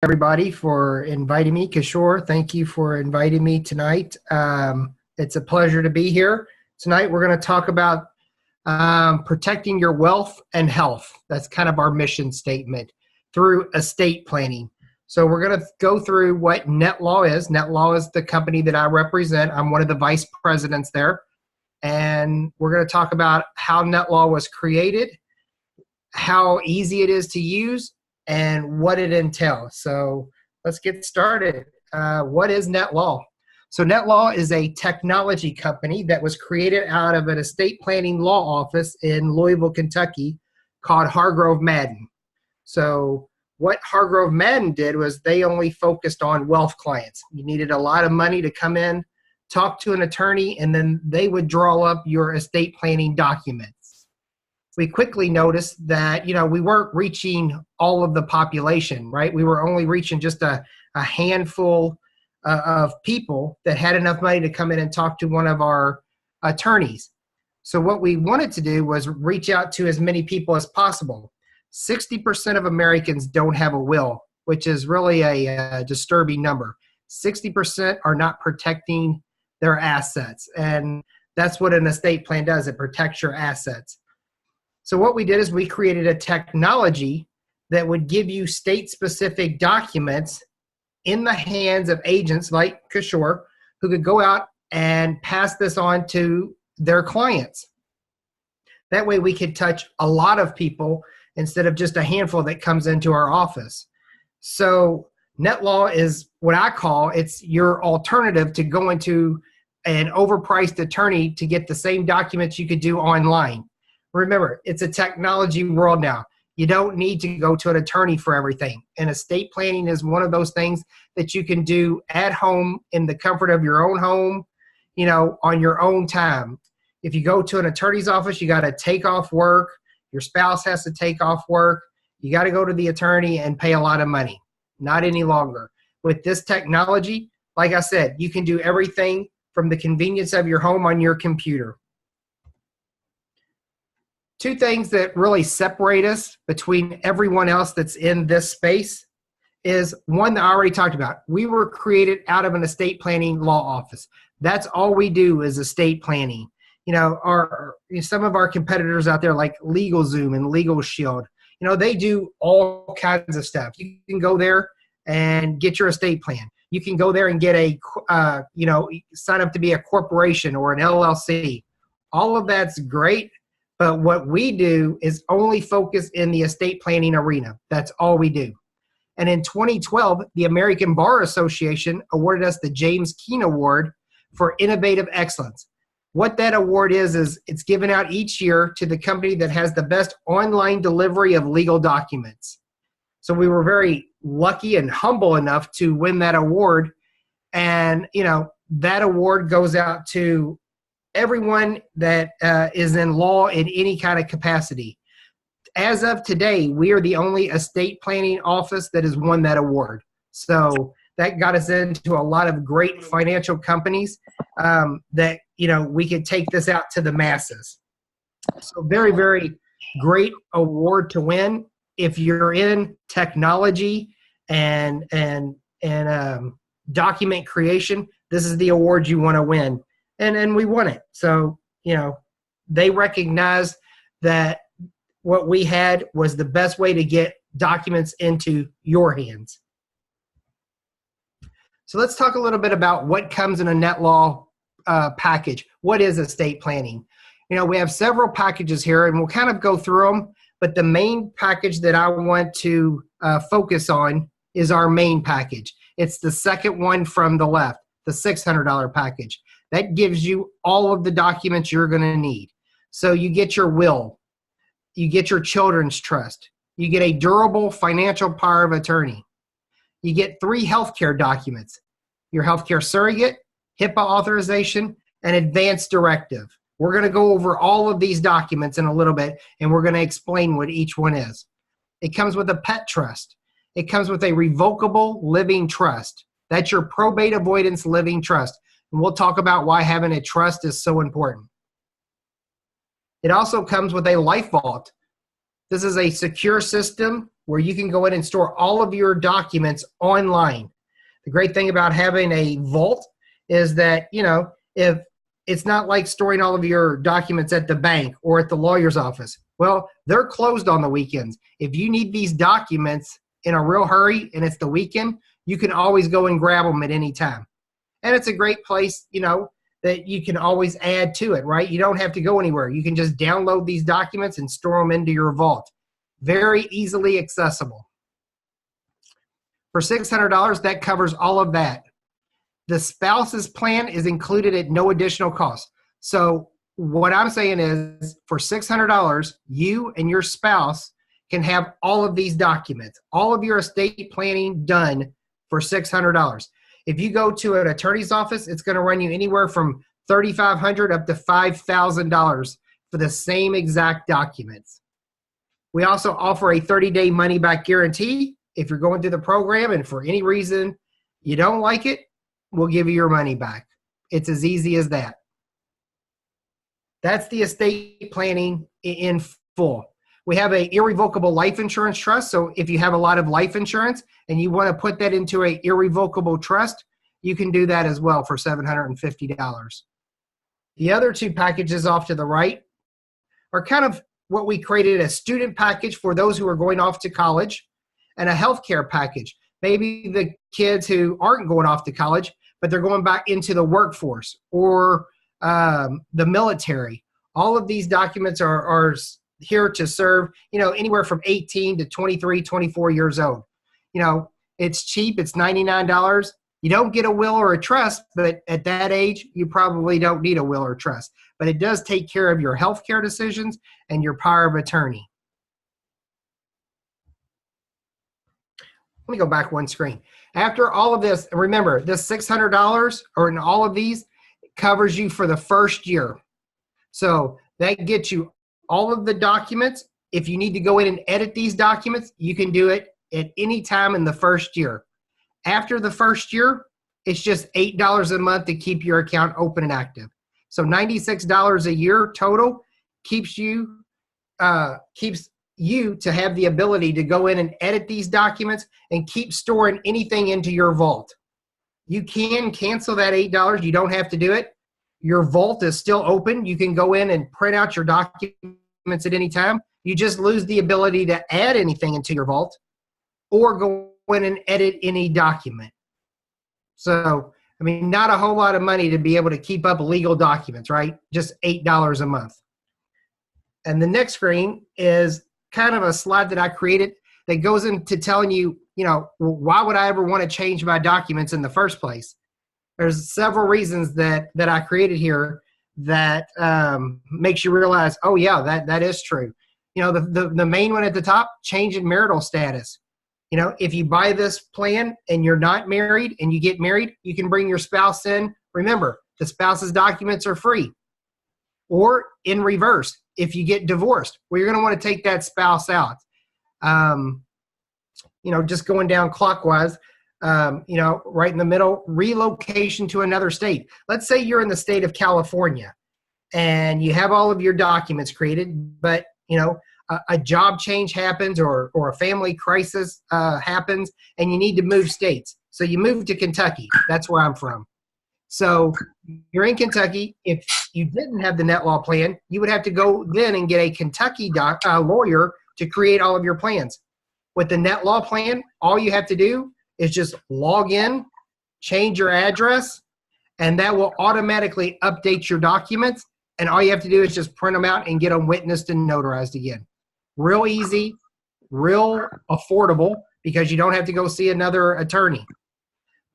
everybody for inviting me. Kishore, thank you for inviting me tonight. It's a pleasure to be here. Tonight we're going to talk about protecting your wealth and health. That's kind of our mission statement through estate planning. So we're going to go through what Netlaw is. Netlaw is the company that I represent. I'm one of the vice presidents there. And we're going to talk about how Netlaw was created, how easy it is to use, and what it entails. So let's get started. What is Netlaw? So Netlaw is a technology company that was created out of an estate planning law office in Louisville, Kentucky called Hargrove Madden. So what Hargrove Madden did was they only focused on wealth clients. You needed a lot of money to come in, talk to an attorney, and then they would draw up your estate planning documents. We quickly noticed that, we weren't reaching all of the population, right? We were only reaching just a handful of people that had enough money to come in and talk to one of our attorneys. So what we wanted to do was reach out to as many people as possible. 60% of Americans don't have a will, which is really a disturbing number. 60% are not protecting their assets. And that's what an estate plan does. It protects your assets. So what we did is we created a technology that would give you state-specific documents in the hands of agents like Kishore, who could go out and pass this on to their clients. That way we could touch a lot of people instead of just a handful that comes into our office. So Netlaw is what I call, it's your alternative to going to an overpriced attorney to get the same documents you could do online. Remember, it's a technology world now. You don't need to go to an attorney for everything. And estate planning is one of those things that you can do at home in the comfort of your own home, on your own time. If you go to an attorney's office, you got to take off work. Your spouse has to take off work. You got to go to the attorney and pay a lot of money. Not any longer. With this technology, like I said, you can do everything from the convenience of your home on your computer. Two things that really separate us between everyone else that's in this space is one that I already talked about. We were created out of an estate planning law office. That's all we do is estate planning. Some of our competitors out there like LegalZoom and LegalShield, they do all kinds of stuff. You can go there and get your estate plan. You can go there and get sign up to be a corporation or an LLC. All of that's great. But what we do is only focus in the estate planning arena. That's all we do. And in 2012, the American Bar Association awarded us the James Keene Award for Innovative Excellence. What that award is it's given out each year to the company that has the best online delivery of legal documents. So we were very lucky and humble enough to win that award. And, that award goes out to everyone that is in law in any kind of capacity. As of today, we are the only estate planning office that has won that award. So that got us into a lot of great financial companies that, we could take this out to the masses. So very, very great award to win. If you're in technology and document creation, this is the award you want to win. And we won it. So, they recognized that what we had was the best way to get documents into your hands. So let's talk a little bit about what comes in a Netlaw package. What is estate planning? We have several packages here, and we'll kind of go through them. But the main package that I want to focus on is our main package. It's the second one from the left, the $600 package. That gives you all of the documents you're going to need. So you get your will, you get your children's trust, you get a durable financial power of attorney. You get 3 healthcare documents, your healthcare surrogate, HIPAA authorization, and advance directive. We're going to go over all of these documents in a little bit, and we're going to explain what each one is. It comes with a pet trust. It comes with a revocable living trust. That's your probate avoidance living trust. And we'll talk about why having a trust is so important. It also comes with a life vault. This is a secure system where you can go in and store all of your documents online. The great thing about having a vault is that, if it's not like storing all of your documents at the bank or at the lawyer's office. Well, they're closed on the weekends. If you need these documents in a real hurry and it's the weekend, you can always go and grab them at any time. And it's a great place, that you can always add to it, right? You don't have to go anywhere. You can just download these documents and store them into your vault. Very easily accessible. For $600, that covers all of that. The spouse's plan is included at no additional cost. So what I'm saying is, for $600, you and your spouse can have all of these documents, all of your estate planning done for $600. If you go to an attorney's office, it's going to run you anywhere from $3,500 up to $5,000 for the same exact documents. We also offer a 30-day money-back guarantee. If you're going through the program and for any reason you don't like it, we'll give you your money back. It's as easy as that. That's the estate planning in full. We have an irrevocable life insurance trust. So if you have a lot of life insurance and you want to put that into an irrevocable trust, you can do that as well for $750. The other two packages off to the right are kind of what we created: a student package for those who are going off to college and a healthcare package. Maybe the kids who aren't going off to college, but they're going back into the workforce or the military. All of these documents are here to serve, anywhere from 18 to 23, 24 years old. It's cheap. It's $99. You don't get a will or a trust, but at that age, you probably don't need a will or trust. But it does take care of your healthcare decisions and your power of attorney. Let me go back one screen. After all of this, remember, this $600 or in all of these covers you for the first year. So that gets you all of the documents. If you need to go in and edit these documents, you can do it at any time in the first year. After the first year, it's just $8 a month to keep your account open and active. So $96 a year total keeps you to have the ability to go in and edit these documents and keep storing anything into your vault. You can cancel that $8. You don't have to do it. Your vault is still open. You can go in and print out your documents at any time. You just lose the ability to add anything into your vault or go in and edit any document. So, not a whole lot of money to be able to keep up legal documents, right? Just $8 a month. And the next screen is kind of a slide that I created that goes into telling you, why would I ever want to change my documents in the first place? There's several reasons that I created here that makes you realize, oh yeah, that is true. The main one at the top, change in marital status. If you buy this plan and you're not married and you get married, you can bring your spouse in. Remember, the spouse's documents are free. Or in reverse, if you get divorced, well, you're going to want to take that spouse out. Just going down clockwise, right in the middle, relocation to another state. Let's say you're in the state of California and you have all of your documents created, but, a job change happens or a family crisis happens and you need to move states. So you move to Kentucky. That's where I'm from. So you're in Kentucky. If you didn't have the Netlaw plan, you would have to go then and get a Kentucky lawyer to create all of your plans. With the Netlaw plan, all you have to do is just log in, change your address, and that will automatically update your documents. And all you have to do is just print them out and get them witnessed and notarized again. Real easy, real affordable, because you don't have to go see another attorney.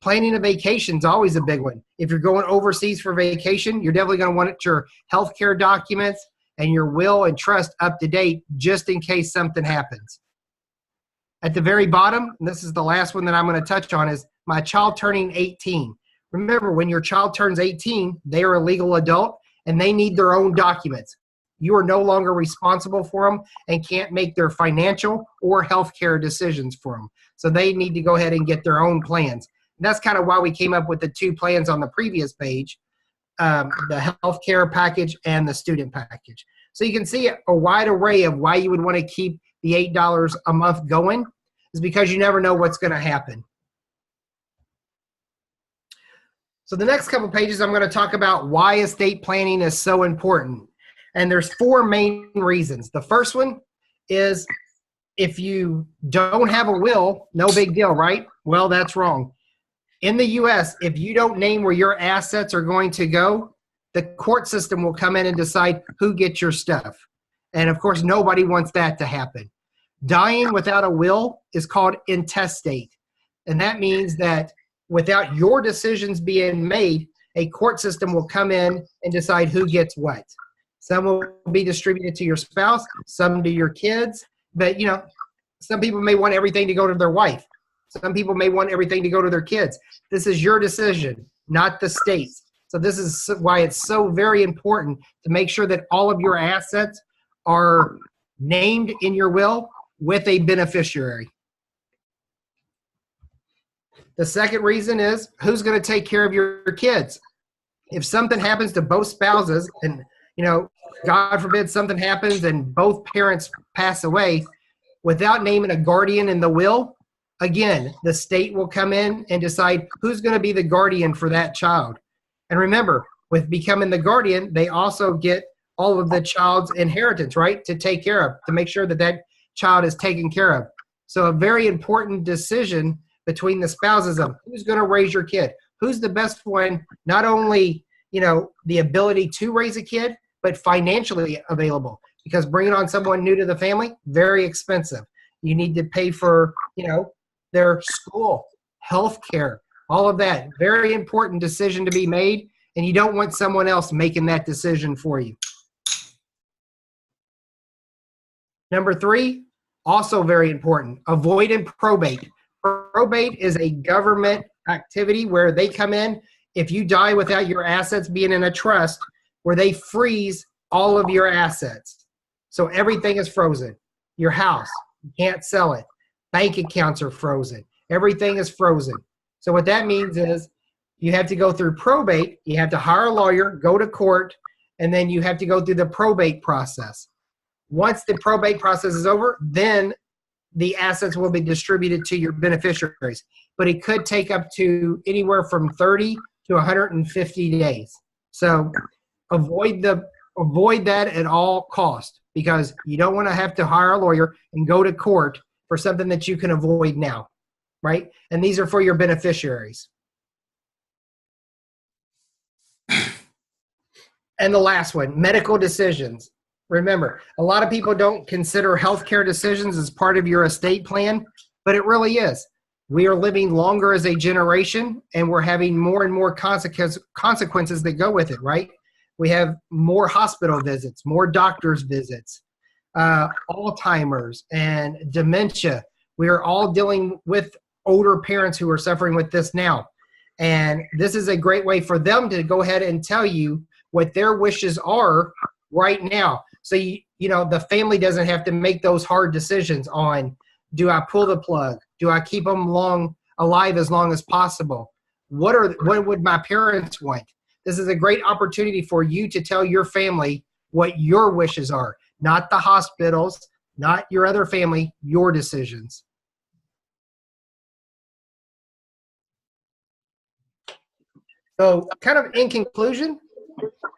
Planning a vacation is always a big one. If you're going overseas for vacation, you're definitely going to want your healthcare documents and your will and trust up to date just in case something happens. At the very bottom, and this is the last one that I'm going to touch on, is my child turning 18. Remember, when your child turns 18, they are a legal adult and they need their own documents. You are no longer responsible for them and can't make their financial or healthcare decisions for them. So they need to go ahead and get their own plans. And that's kind of why we came up with the two plans on the previous page, the healthcare package and the student package. So you can see a wide array of why you would want to keep the $8 a month going is because you never know what's going to happen. So the next couple pages, I'm going to talk about why estate planning is so important. And there's 4 main reasons. The first one is if you don't have a will, no big deal, right? Well, that's wrong. In the US, if you don't name where your assets are going to go, the court system will come in and decide who gets your stuff. And of course, nobody wants that to happen. Dying without a will is called intestate. And that means that without your decisions being made, a court system will come in and decide who gets what. Some will be distributed to your spouse, some to your kids, but you know, some people may want everything to go to their wife. Some people may want everything to go to their kids. This is your decision, not the state's. So this is why it's so very important to make sure that all of your assets are named in your will with a beneficiary. The second reason is who's going to take care of your kids. If something happens to both spouses and, you know, God forbid something happens and both parents pass away, without naming a guardian in the will, again, the state will come in and decide who's going to be the guardian for that child. And remember, with becoming the guardian, they also get all of the child's inheritance, right, to take care of, to make sure that that child is taken care of. So a very important decision between the spouses of who's going to raise your kid, who's the best one, not only, you know, the ability to raise a kid, but financially available. Because bringing on someone new to the family, very expensive. You need to pay for, you know, their school, health care, all of that. Very important decision to be made, and you don't want someone else making that decision for you. Number 3, also very important, avoiding probate. Probate is a government activity where they come in, if you die without your assets being in a trust, where they freeze all of your assets. So everything is frozen. Your house, you can't sell it. Bank accounts are frozen. Everything is frozen. So what that means is you have to go through probate. You have to hire a lawyer, go to court, and then you have to go through the probate process. Once the probate process is over, then the assets will be distributed to your beneficiaries. But it could take up to anywhere from 30 to 150 days. So avoid that at all costs, because you don't want to have to hire a lawyer and go to court for something that you can avoid now, right? And these are for your beneficiaries. And the last one, medical decisions. Remember, a lot of people don't consider healthcare decisions as part of your estate plan, but it really is. We are living longer as a generation, and we're having more and more consequences that go with it, right? We have more hospital visits, more doctor's visits, Alzheimer's and dementia. We are all dealing with older parents who are suffering with this now. And this is a great way for them to go ahead and tell you what their wishes are right now. So, you know, the family doesn't have to make those hard decisions on, do I pull the plug? Do I keep them alive as long as possible? What would my parents want? This is a great opportunity for you to tell your family what your wishes are, not the hospitals, not your other family, your decisions. So kind of in conclusion,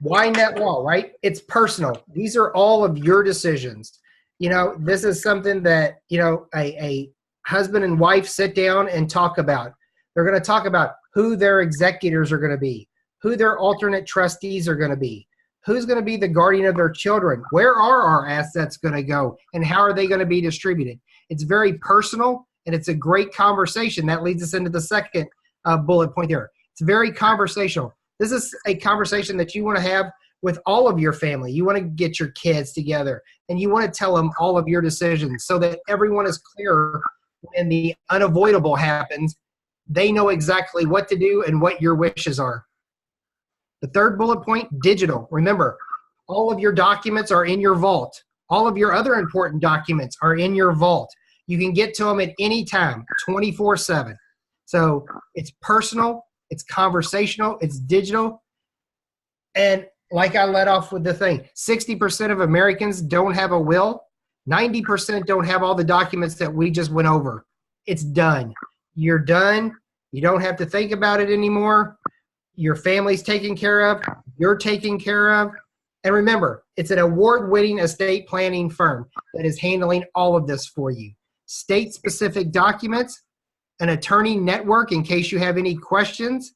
why Netlaw, right? It's personal. These are all of your decisions. You know, this is something that, you know, a husband and wife sit down and talk about. They're going to talk about who their executors are going to be, who their alternate trustees are going to be, who's going to be the guardian of their children, where are our assets going to go, and how are they going to be distributed. It's very personal, and it's a great conversation. That leads us into the second bullet point there. It's very conversational. This is a conversation that you want to have with all of your family. You want to get your kids together, and you want to tell them all of your decisions so that everyone is clear when the unavoidable happens. They know exactly what to do and what your wishes are. The third bullet point, digital. Remember, all of your documents are in your vault. All of your other important documents are in your vault. You can get to them at any time, 24/7. So it's personal, it's conversational, it's digital. And like I let off with the thing, 60% of Americans don't have a will. 90% don't have all the documents that we just went over. It's done. You're done. You don't have to think about it anymore. Your family's taken care of. You're taken care of. And remember, it's an award-winning estate planning firm that is handling all of this for you. State-specific documents, an attorney network in case you have any questions.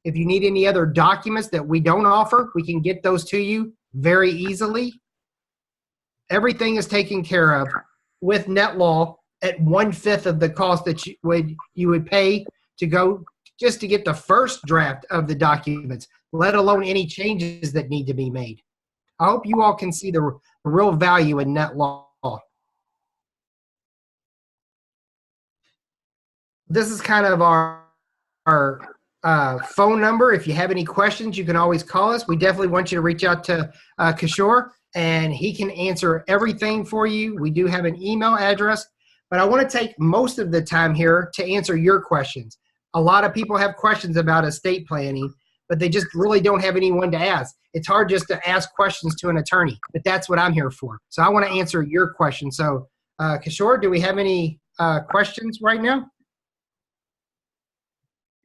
If you need any other documents that we don't offer, we can get those to you very easily. Everything is taken care of with Netlaw at 1/5 of the cost that you would pay to go just to get the first draft of the documents, let alone any changes that need to be made. I hope you all can see the real value in Netlaw. This is kind of our phone number. If you have any questions, you can always call us. We definitely want you to reach out to Kishore, and he can answer everything for you. We do have an email address, but I want to take most of the time here to answer your questions. A lot of people have questions about estate planning, but they just really don't have anyone to ask. It's hard just to ask questions to an attorney, but that's what I'm here for. So I want to answer your questions. So Kishore, do we have any questions right now?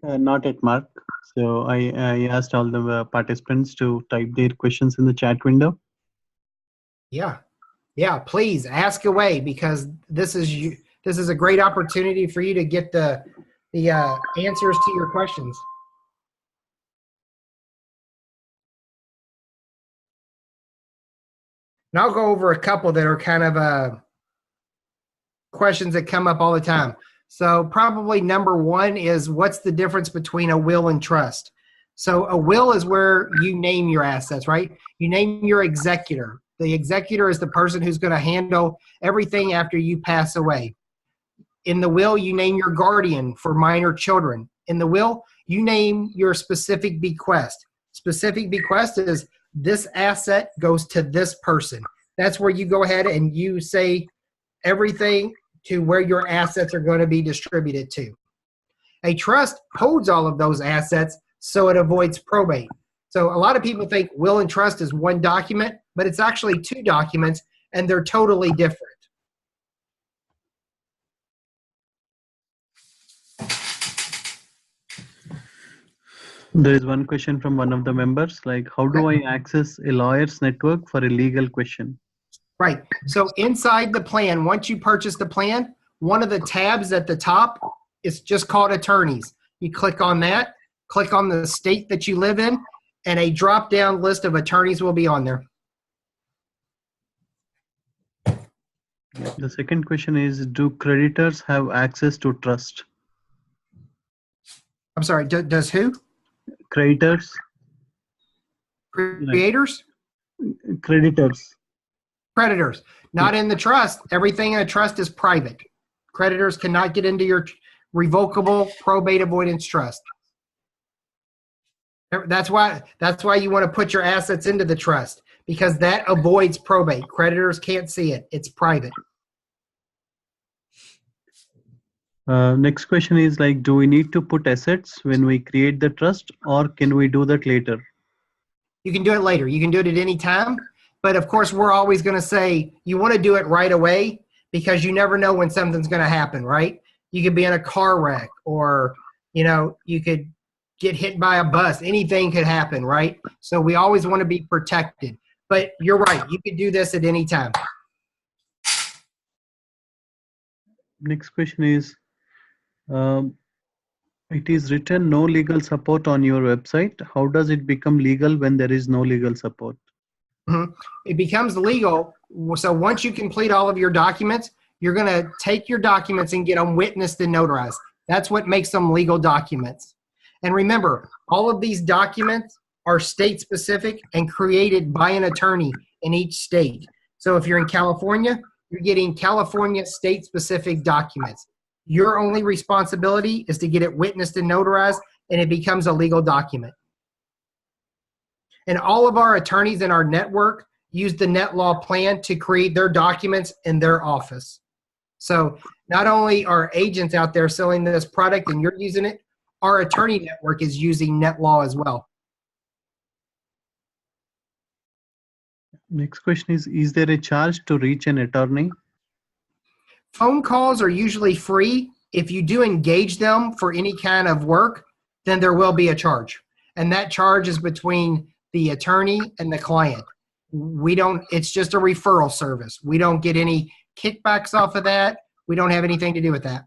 Not yet, Mark. So I asked all the participants to type their questions in the chat window. Yeah, please ask away, because this is a great opportunity for you to get the answers to your questions. And I'll go over a couple that are kind of questions that come up all the time. So probably number one is, what's the difference between a will and trust? So a will is where you name your assets, right? You name your executor. The executor is the person who's going to handle everything after you pass away. In the will, you name your guardian for minor children. In the will, you name your specific bequest. Specific bequest is this asset goes to this person. That's where you go ahead and you say everything to where your assets are going to be distributed to. A trust holds all of those assets so it avoids probate. So a lot of people think will and trust is one document, but it's actually two documents, and they're totally different. There is one question from one of the members, like, how do I access a lawyer's network for a legal question? Right. So inside the plan, once you purchase the plan, one of the tabs at the top is just called attorneys. You click on that, click on the state that you live in, and a drop-down list of attorneys will be on there. The second question is, do creditors have access to trust? I'm sorry, does who? Creditors. Creators? Creditors. Creditors. Not in the trust. Everything in a trust is private. Creditors cannot get into your revocable probate avoidance trust. That's why you want to put your assets into the trust, because that avoids probate. Creditors can't see it. It's private. Next question is, like, do we need to put assets when we create the trust, or can we do that later? You can do it later. You can do it at any time. But of course, we're always going to say you want to do it right away, because you never know when something's going to happen, right? You could be in a car wreck, or, you could get hit by a bus. Anything could happen, right? So we always want to be protected. But you're right. You could do this at any time. Next question is, it is written no legal support on your website. How does it become legal when there is no legal support? Mm-hmm. It becomes legal. So once you complete all of your documents, you're going to take your documents and get them witnessed and notarized. That's what makes them legal documents. And remember, all of these documents are state-specific and created by an attorney in each state. So if you're in California, you're getting California state-specific documents. Your only responsibility is to get it witnessed and notarized, and it becomes a legal document. And all of our attorneys in our network use the Netlaw plan to create their documents in their office. So not only are agents out there selling this product and you're using it, our attorney network is using Netlaw as well. Next question is there a charge to reach an attorney? Phone calls are usually free. If you do engage them for any kind of work, then there will be a charge. And that charge is between the attorney and the client. It's just a referral service. We don't get any kickbacks off of that. We don't have anything to do with that.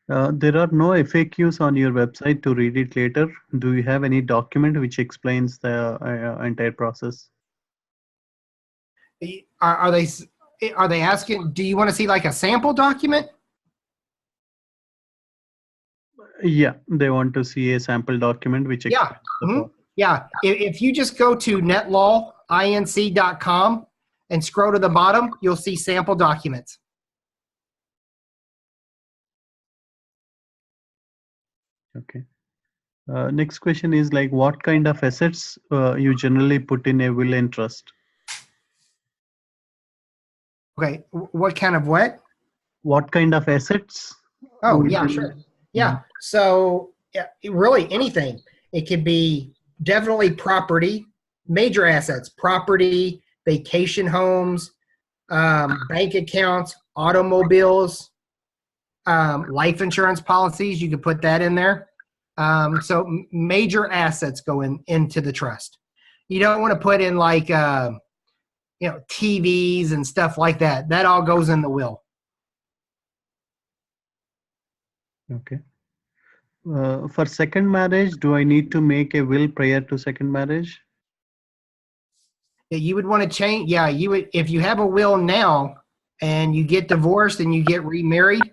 There are no FAQs on your website to read it later. Do you have any document which explains the entire process? Are they asking, do you want to see like a sample document? Yeah, they want to see a sample document which explains the process. Yeah, if you just go to netlawinc.com and scroll to the bottom, you'll see sample documents. Okay. Next question is like, what kind of assets you generally put in a will and trust? Okay, what kind of what? What kind of assets? Oh, yeah, sure. Yeah, so yeah, really anything. It could be definitely property, major assets, property, vacation homes, bank accounts, automobiles, life insurance policies. You could put that in there. So major assets go into the trust. You don't want to put in like TVs and stuff like that. That all goes in the will. Okay. For second marriage, do I need to make a will prior to second marriage? Yeah, you would want to change. Yeah, you would. If you have a will now and you get divorced and you get remarried,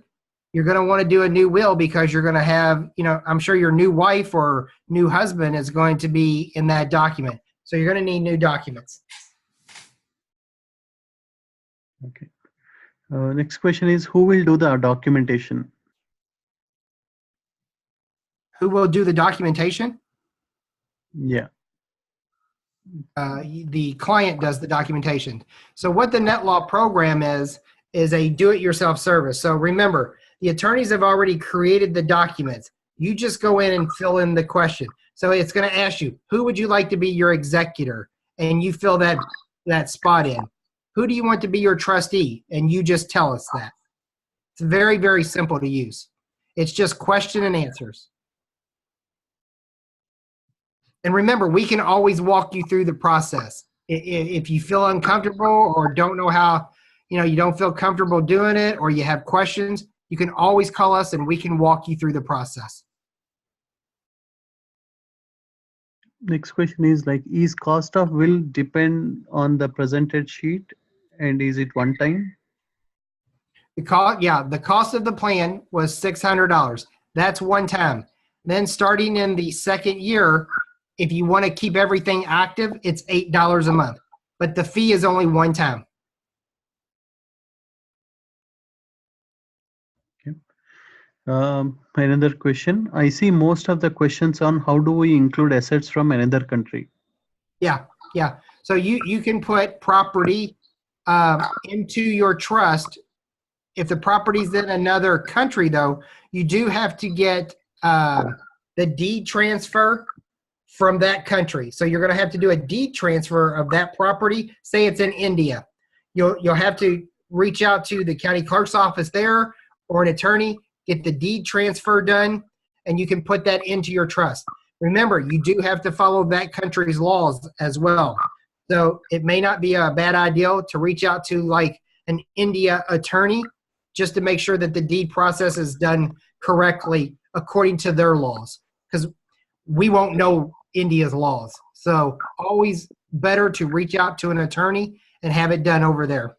you're going to want to do a new will because you're going to have, I'm sure your new wife or new husband is going to be in that document. So you're going to need new documents. Okay. Next question is, who will do the documentation? Who will do the documentation? Yeah. The client does the documentation. So what the Netlaw program is a do-it-yourself service. So remember, the attorneys have already created the documents. You just go in and fill in the question. So it's going to ask you, who would you like to be your executor? And you fill that spot in. Who do you want to be your trustee? And you just tell us that. It's very, very simple to use. It's just question and answers. And remember, we can always walk you through the process. If you feel uncomfortable or don't know how, you don't feel comfortable doing it or you have questions, you can always call us and we can walk you through the process. Next question is like, is cost of will depend on the presented sheet and is it one time? The cost of the plan was $600. That's one time. Then starting in the second year, if you want to keep everything active, it's $8 a month. But the fee is only one time. Okay. Another question. I see most of the questions on how do we include assets from another country? Yeah. So you can put property into your trust. If the property's in another country, though, you do have to get the deed transfer from that country. So you're going to have to do a deed transfer of that property. Say it's in India. You'll have to reach out to the county clerk's office there or an attorney, get the deed transfer done, and you can put that into your trust. Remember, you do have to follow that country's laws as well. So it may not be a bad idea to reach out to like an India attorney just to make sure that the deed process is done correctly according to their laws, because we won't know India's laws. So always better to reach out to an attorney and have it done over there.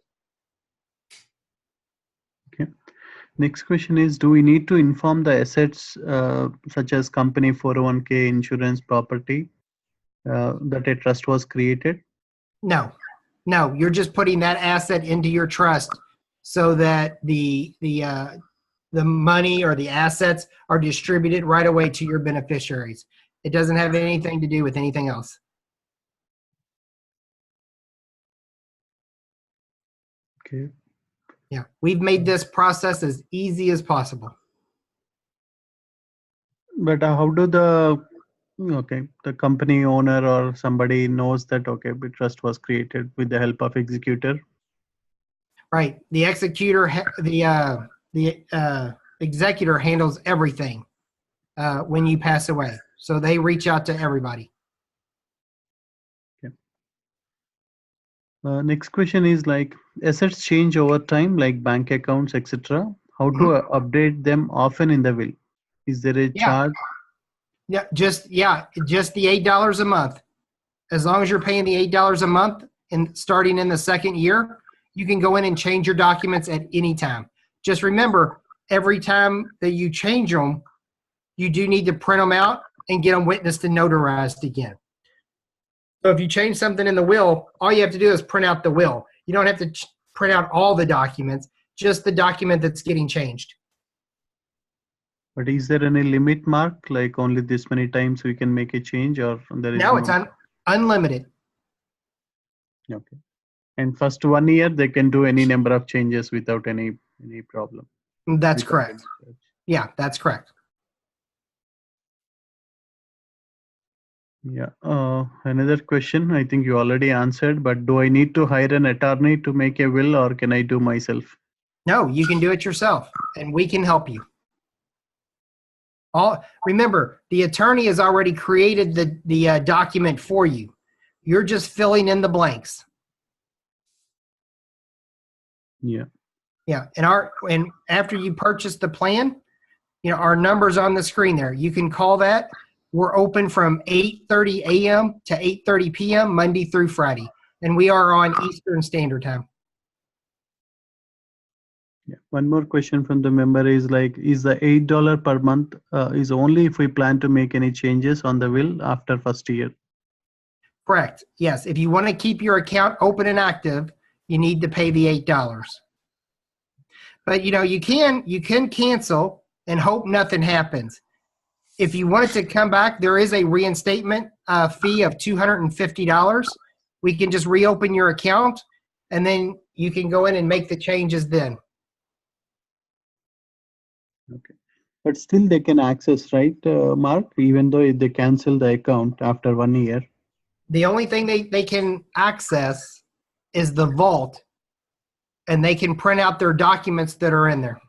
Okay. Next question is, do we need to inform the assets such as company, 401k, insurance, property that a trust was created? No, you're just putting that asset into your trust so that the money or the assets are distributed right away to your beneficiaries. It doesn't have anything to do with anything else. Okay. Yeah, we've made this process as easy as possible. But how do the Okay, the company owner or somebody knows that, okay, the trust was created with the help of executor. Right. The executor, the executor handles everything when you pass away. So they reach out to everybody. Okay. Next question is like assets change over time, like bank accounts, etc. How to Mhm. update them often in the will? Is there a Yeah. charge? Just the $8 a month. As long as you're paying the $8 a month and starting in the second year, you can go in and change your documents at any time. Just remember, every time that you change them, you do need to print them out and get them witnessed and notarized again. So if you change something in the will, all you have to do is print out the will. You don't have to print out all the documents, just the document that's getting changed. But is there any limit, Mark? Like only this many times we can make a change, or there is No, it's no? unlimited. Okay. And first 1 year they can do any number of changes without any problem. That's Without correct. any charge. Yeah, that's correct. Yeah. Another question. I think you already answered, but do I need to hire an attorney to make a will, or can I do myself? No, you can do it yourself, and we can help you. Remember, the attorney has already created the document for you. You're just filling in the blanks. Yeah. Yeah, and after you purchase the plan, our number's on the screen there. You can call that. We're open from 8:30 a.m. to 8:30 p.m. Monday through Friday, and we are on Eastern Standard Time. Yeah. One more question from the member is like, is the $8 per month is only if we plan to make any changes on the will after first year? Correct. Yes. If you want to keep your account open and active, you need to pay the $8. But you can cancel and hope nothing happens. If you want it to come back, there is a reinstatement fee of $250. We can just reopen your account, and then you can go in and make the changes then. Okay. But still they can access, right, Mark, even though if they cancel the account after 1 year? The only thing they can access is the vault, and they can print out their documents that are in there.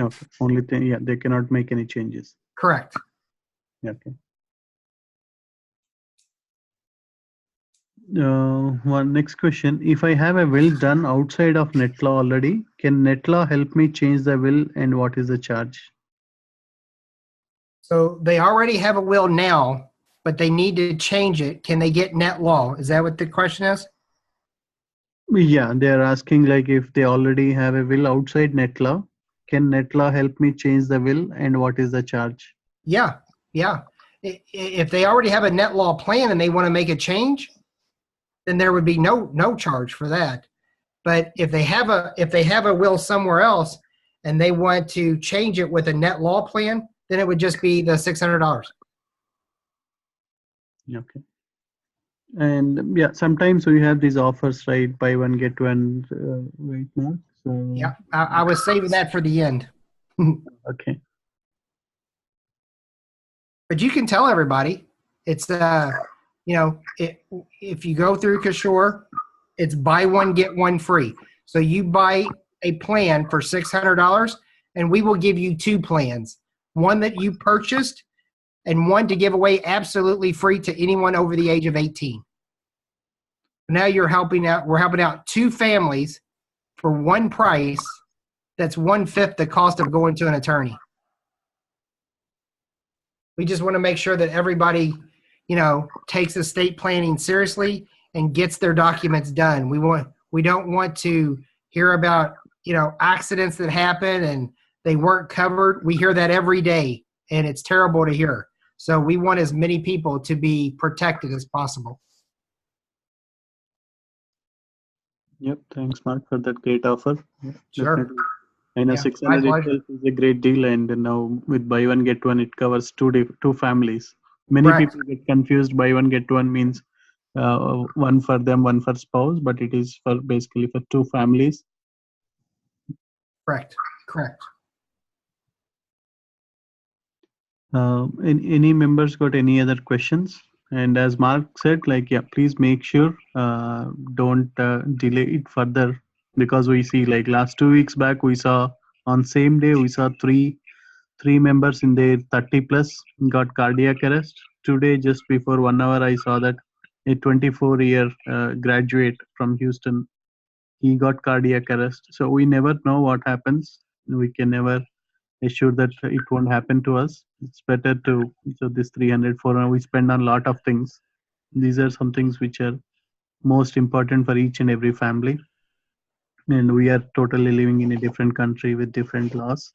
Okay. Only thing, yeah, they cannot make any changes. Correct. Okay. One next question. If I have a will done outside of Netlaw already, can Netlaw help me change the will, and what is the charge? So they already have a will now, but they need to change it. Can they get Netlaw? Is that what the question is? Yeah, they are asking like if they already have a will outside Netlaw, can Netlaw help me change the will, and what is the charge? Yeah, yeah. If they already have a Netlaw plan and they want to make a change, then there would be no charge for that. But if they have a will somewhere else and they want to change it with a Netlaw plan, then it would just be the $600. Okay. And yeah, sometimes we have these offers, right? Buy one get one. Right now. So Yeah, I was saving that for the end. okay. But you can tell everybody it's if you go through Kishore, it's buy one get one free. So you buy a plan for $600, and we will give you two plans: one that you purchased, and one to give away absolutely free to anyone over the age of 18. Now we're helping out two families for one price. That's 1/5 the cost of going to an attorney. We just want to make sure that everybody, takes estate planning seriously and gets their documents done. We don't want to hear about, accidents that happen and they weren't covered. We hear that every day, and it's terrible to hear. So we want as many people to be protected as possible. Yep. Thanks, Mark, for that great offer. Yeah, Sure. definitely. I know Yeah, my 600 pleasure. itself is a great deal, and now with buy one get one, it covers two families. Many Correct. people get confused. Buy one get one means one for them, one for spouse, but it is for basically for two families. Correct. Any members got any other questions? And as Mark said, like, yeah, please make sure don't delay it further, because we see like last 2 weeks back, we saw on same day, we saw three members in their 30 plus got cardiac arrest. Today, just before 1 hour, I saw that a 24-year graduate from Houston, he got cardiac arrest. So we never know what happens. We can never assure that it won't happen to us. It's better to, so this 300, 400, we spend on a lot of things. These are some things which are most important for each and every family. And we are totally living in a different country with different laws.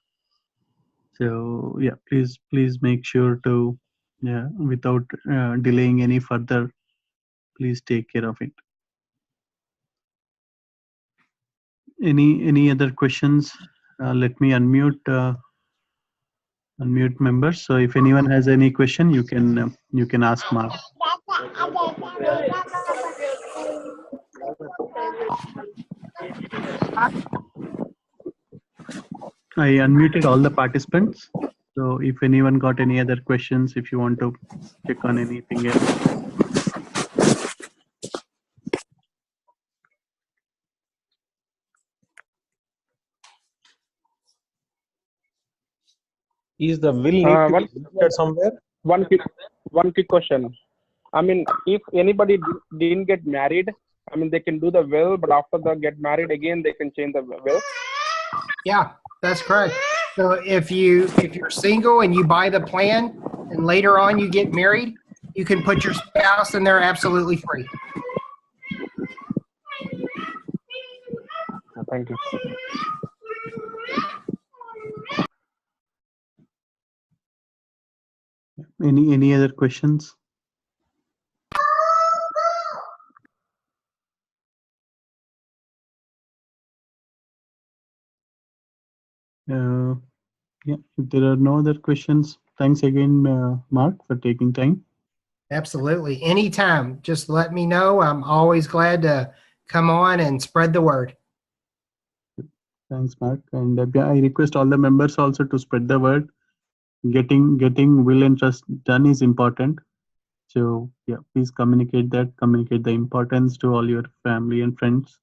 So yeah, please make sure to, yeah, without delaying any further, please take care of it. Any other questions? Let me unmute members. So if anyone has any question, you can ask Mark. I unmuted all the participants. So if anyone got any other questions, if you want to check on anything else. Is the will need to be printed somewhere? One quick question. I mean, if anybody didn't get married, I mean, they can do the will, but after they get married again, they can change the will. Yeah, that's correct. So if you're single and you buy the plan and later on you get married, you can put your spouse in there absolutely free. Thank you. Any other questions? Yeah, if there are no other questions, thanks again, Mark, for taking time. Absolutely. Anytime, just let me know. I'm always glad to come on and spread the word. Thanks, Mark. And I request all the members also to spread the word. Getting will and trust done is important. So yeah, please communicate the importance to all your family and friends,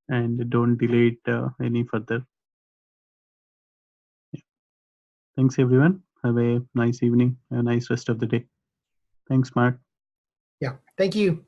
and don't delay it any further. Yeah. Thanks everyone. Have a nice evening, a nice rest of the day. Thanks, Mark. Yeah. Thank you.